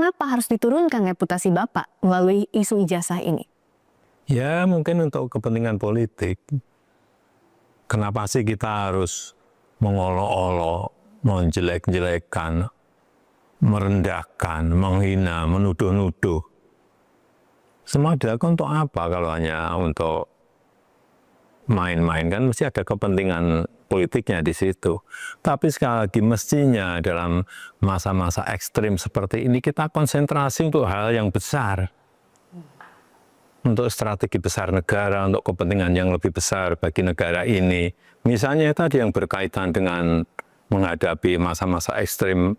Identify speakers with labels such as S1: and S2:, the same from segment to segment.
S1: kenapa harus diturunkan reputasi Bapak melalui isu ijazah ini?
S2: Ya mungkin untuk kepentingan politik. Kenapa sih kita harus mengolok-olok, menjelek-jelekkan, merendahkan, menghina, menuduh-nuduh? Semua dilakukan untuk apa kalau hanya untuk main-main? Kan mesti ada kepentingan politiknya di situ. Tapi sekali lagi mestinya dalam masa-masa ekstrim seperti ini kita konsentrasi untuk hal yang besar. Untuk strategi besar negara, untuk kepentingan yang lebih besar bagi negara ini. Misalnya tadi yang berkaitan dengan menghadapi masa-masa ekstrim,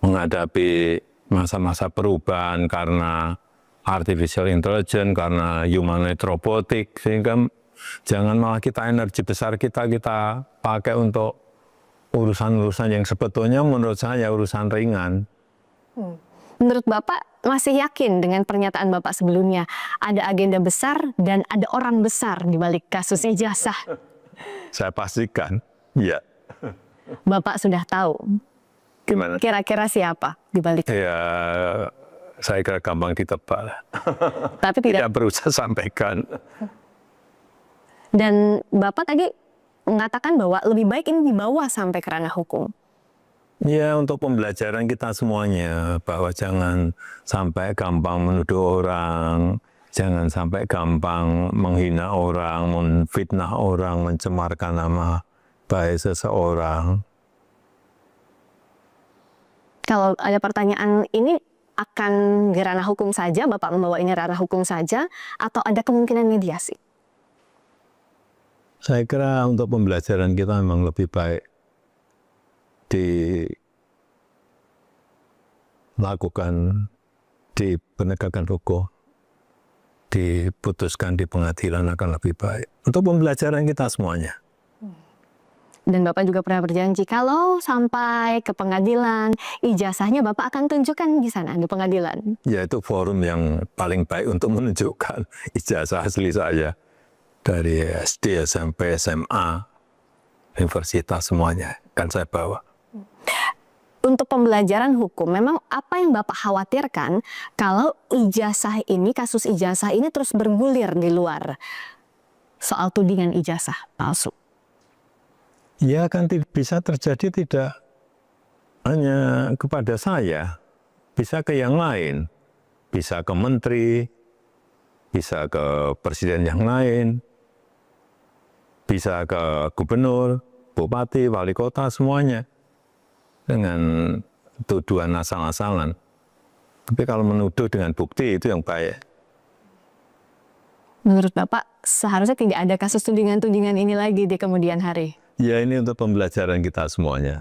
S2: menghadapi masa-masa perubahan karena artificial intelligence, karena humanoid robotik, sehingga jangan malah kita energi besar kita pakai untuk urusan-urusan yang sebetulnya menurut saya urusan ringan.
S1: Menurut Bapak masih yakin dengan pernyataan Bapak sebelumnya ada agenda besar dan ada orang besar di balik kasus ijazah?
S2: Saya pastikan, ya.
S1: Bapak sudah tahu.
S2: Gimana?
S1: Kira-kira siapa di balik?
S2: Ya, saya kira gampang ditebak.
S1: Tapi tidak
S2: perlu saya sampaikan.
S1: Dan Bapak tadi mengatakan bahwa lebih baik ini dibawa sampai ke ranah hukum.
S2: Ya, untuk pembelajaran kita semuanya, bahwa jangan sampai gampang menuduh orang, jangan sampai gampang menghina orang, menfitnah orang, mencemarkan nama baik seseorang.
S1: Kalau ada pertanyaan ini akan ke ranah hukum saja, Bapak membawa ini ranah hukum saja, atau ada kemungkinan mediasi?
S2: Saya kira untuk pembelajaran kita memang lebih baik dilakukan di penegakan hukum, diputuskan di pengadilan akan lebih baik. Untuk pembelajaran kita semuanya.
S1: Dan Bapak juga pernah berjanji kalau sampai ke pengadilan, ijazahnya Bapak akan tunjukkan di sana, di pengadilan.
S2: Ya, itu forum yang paling baik untuk menunjukkan ijazah asli saya. Dari SD, SMP, SMA, universitas semuanya kan saya bawa.
S1: Untuk pembelajaran hukum, memang apa yang Bapak khawatirkan kalau ijazah ini, kasus ijazah ini terus bergulir di luar soal tudingan ijazah palsu?
S2: Ya kan bisa terjadi tidak hanya kepada saya, bisa ke yang lain, bisa ke menteri, bisa ke presiden yang lain, bisa ke gubernur, bupati, wali kota, semuanya. Dengan tuduhan asal-asalan. Tapi kalau menuduh dengan bukti itu yang baik.
S1: Menurut Bapak, seharusnya tidak ada kasus tudingan-tudingan ini lagi di kemudian hari?
S2: Ya, ini untuk pembelajaran kita semuanya.